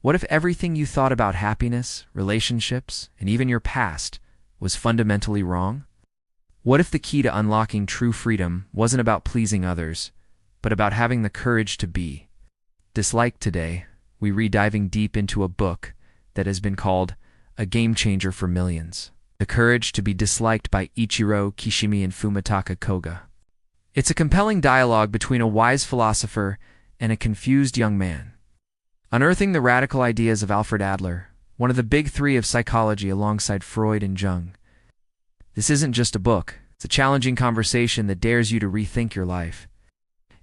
What if everything you thought about happiness, relationships, and even your past was fundamentally wrong? What if the key to unlocking true freedom wasn't about pleasing others, but about having the courage to be? Disliked today, we read diving deep into a book that has been called a game changer for millions. The Courage to be Disliked by Ichiro, Kishimi, and Fumitake Koga. It's a compelling dialogue between a wise philosopher and a confused young man, unearthing the radical ideas of Alfred Adler, one of the big three of psychology alongside Freud and Jung. This isn't just a book, it's a challenging conversation that dares you to rethink your life.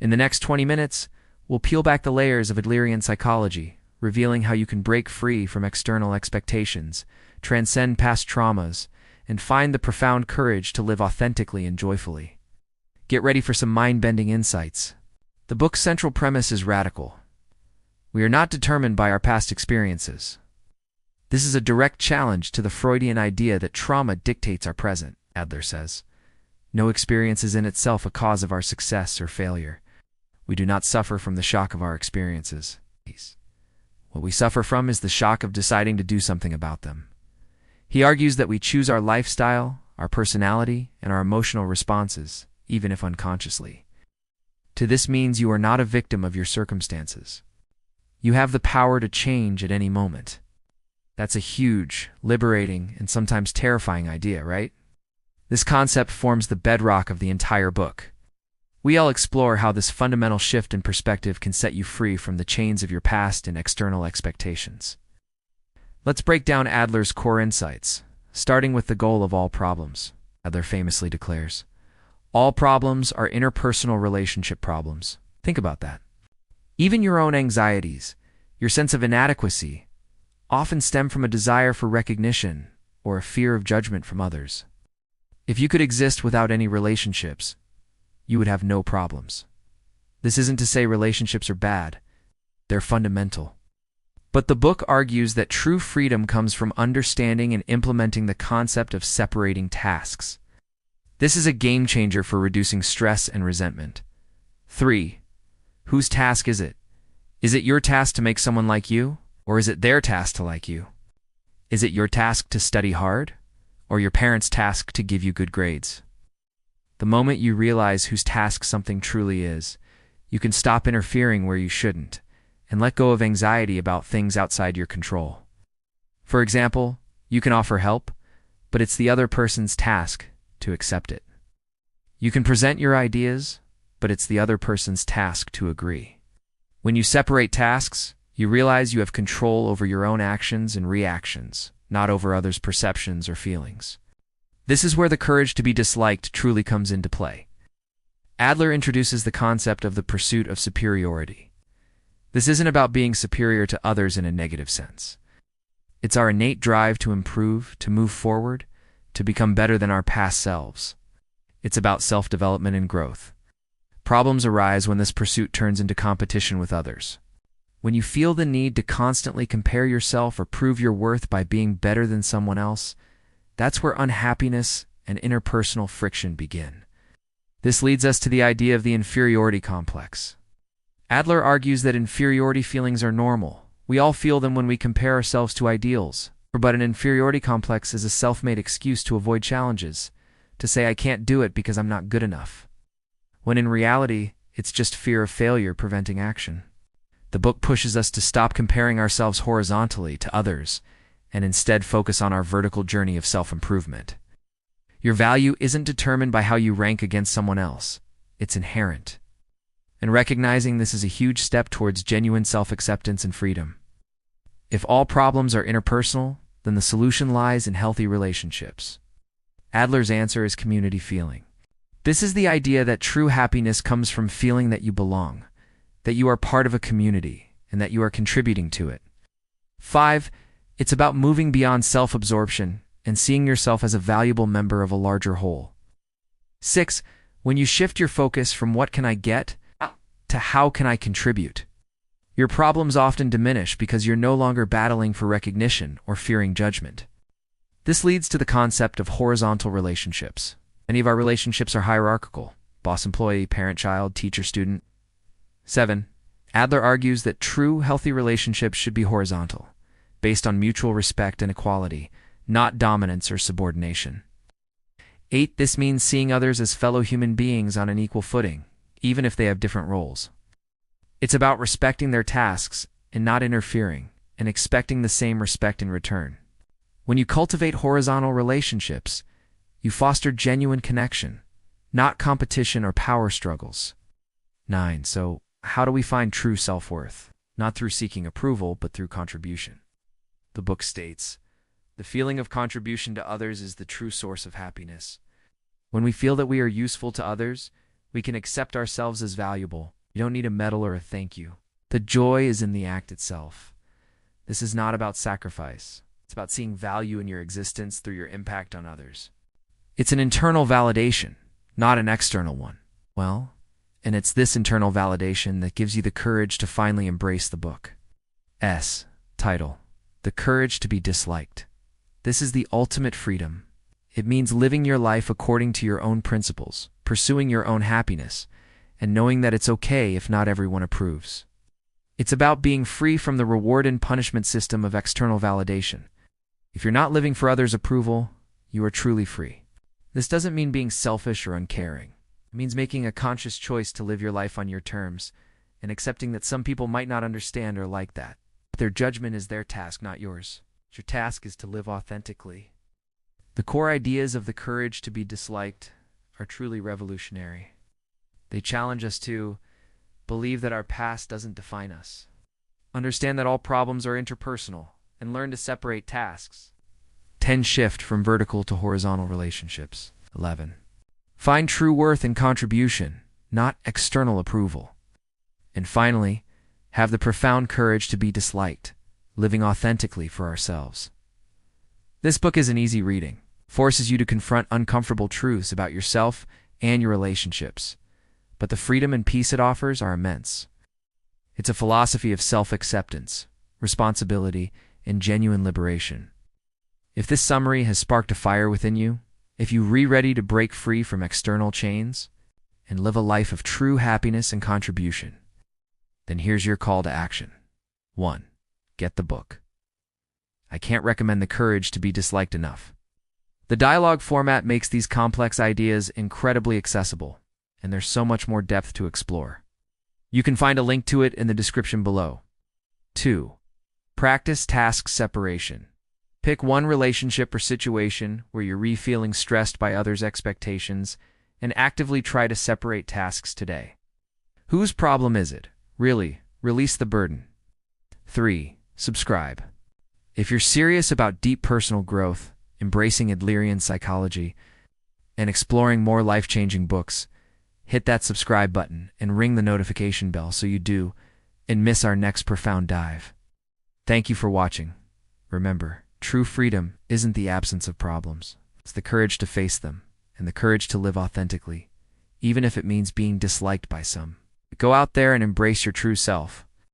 In the next 20 minutes, we'll peel back the layers of Adlerian psychology, revealing how you can break free from external expectations, transcend past traumas, and find the profound courage to live authentically and joyfully. Get ready for some mind-bending insights. The book's central premise is radical. We are not determined by our past experiences. This is a direct challenge to the Freudian idea that trauma dictates our present, Adler says. No experience is in itself a cause of our success or failure. We do not suffer from the shock of our experiences. What we suffer from is the shock of deciding to do something about them. He argues that we choose our lifestyle, our personality, and our emotional responses, even if unconsciously. To this means you are not a victim of your circumstances. You have the power to change at any moment. That's a huge, liberating, and sometimes terrifying idea, right? This concept forms the bedrock of the entire book. We'll explore how this fundamental shift in perspective can set you free from the chains of your past and external expectations. Let's break down Adler's core insights, starting with the goal of all problems. Adler famously declares, "All problems are interpersonal relationship problems." Think about that. Even your own anxieties, your sense of inadequacy, often stem from a desire for recognition or a fear of judgment from others. If you could exist without any relationships, you would have no problems. This isn't to say relationships are bad. They're fundamental. But the book argues that true freedom comes from understanding and implementing the concept of separating tasks. This is a game changer for reducing stress and resentment. 3. Whose task is it? Is it your task to make someone like you, or is it their task to like you? Is it your task to study hard, or your parents' task to give you good grades? The moment you realize whose task something truly is, you can stop interfering where you shouldn't, and let go of anxiety about things outside your control. For example, you can offer help, but it's the other person's task to accept it. You can present your ideas, but it's the other person's task to agree. When you separate tasks, you realize you have control over your own actions and reactions, not over others' perceptions or feelings. This is where the courage to be disliked truly comes into play. Adler introduces the concept of the pursuit of superiority. This isn't about being superior to others in a negative sense. It's our innate drive to improve, to move forward, to become better than our past selves. It's about self-development and growth. Problems arise when this pursuit turns into competition with others. When you feel the need to constantly compare yourself or prove your worth by being better than someone else, that's where unhappiness and interpersonal friction begin. This leads us to the idea of the inferiority complex. Adler argues that inferiority feelings are normal. We all feel them when we compare ourselves to ideals. But an inferiority complex is a self-made excuse to avoid challenges, to say I can't do it because I'm not good enough. When in reality, it's just fear of failure preventing action. The book pushes us to stop comparing ourselves horizontally to others and instead focus on our vertical journey of self-improvement. Your value isn't determined by how you rank against someone else. It's inherent. And recognizing this is a huge step towards genuine self-acceptance and freedom. If all problems are interpersonal, then the solution lies in healthy relationships. Adler's answer is community feeling. This is the idea that true happiness comes from feeling that you belong, that you are part of a community, and that you are contributing to it. 5. It's about moving beyond self-absorption and seeing yourself as a valuable member of a larger whole. 6. When you shift your focus from what can I get to how can I contribute, your problems often diminish because you're no longer battling for recognition or fearing judgment. This leads to the concept of horizontal relationships. Many of our relationships are hierarchical: boss-employee, parent-child, teacher-student. 7. Adler argues that true, healthy relationships should be horizontal, based on mutual respect and equality, not dominance or subordination. 8. This means seeing others as fellow human beings on an equal footing, even if they have different roles. It's about respecting their tasks and not interfering, and expecting the same respect in return. When you cultivate horizontal relationships, you foster genuine connection, not competition or power struggles. 9. So, how do we find true self-worth? Not through seeking approval, but through contribution. The book states, "The feeling of contribution to others is the true source of happiness. When we feel that we are useful to others, we can accept ourselves as valuable. You don't need a medal or a thank you. The joy is in the act itself. This is not about sacrifice. It's about seeing value in your existence through your impact on others. It's an internal validation, not an external one." Well, and it's this internal validation that gives you the courage to finally embrace the book. Title: The Courage to be Disliked. This is the ultimate freedom. It means living your life according to your own principles, pursuing your own happiness, and knowing that it's okay if not everyone approves. It's about being free from the reward and punishment system of external validation. If you're not living for others' approval, you are truly free. This doesn't mean being selfish or uncaring. It means making a conscious choice to live your life on your terms and accepting that some people might not understand or like that. Their judgment is their task, not yours. Your task is to live authentically. The core ideas of the courage to be disliked are truly revolutionary. They challenge us to believe that our past doesn't define us, understand that all problems are interpersonal, and learn to separate tasks. 10. Shift from vertical to horizontal relationships. 11. Find true worth in contribution, not external approval. And finally, have the profound courage to be disliked, living authentically for ourselves. This book isn't easy reading. It forces you to confront uncomfortable truths about yourself and your relationships. But the freedom and peace it offers are immense. It's a philosophy of self-acceptance, responsibility, and genuine liberation. If this summary has sparked a fire within you, if you're ready to break free from external chains and live a life of true happiness and contribution, then here's your call to action. 1. Get the book. I can't recommend The Courage to be Disliked enough. The dialogue format makes these complex ideas incredibly accessible, and there's so much more depth to explore. You can find a link to it in the description below. 2. Practice task separation. Pick one relationship or situation where you're feeling stressed by others' expectations and actively try to separate tasks today. Whose problem is it? Really, release the burden. 3. Subscribe. If you're serious about deep personal growth, embracing Adlerian psychology, and exploring more life-changing books, hit that subscribe button and ring the notification bell so you do and miss our next profound dive. Thank you for watching. Remember, true freedom isn't the absence of problems. It's the courage to face them and the courage to live authentically, even if it means being disliked by some. Go out there and embrace your true self.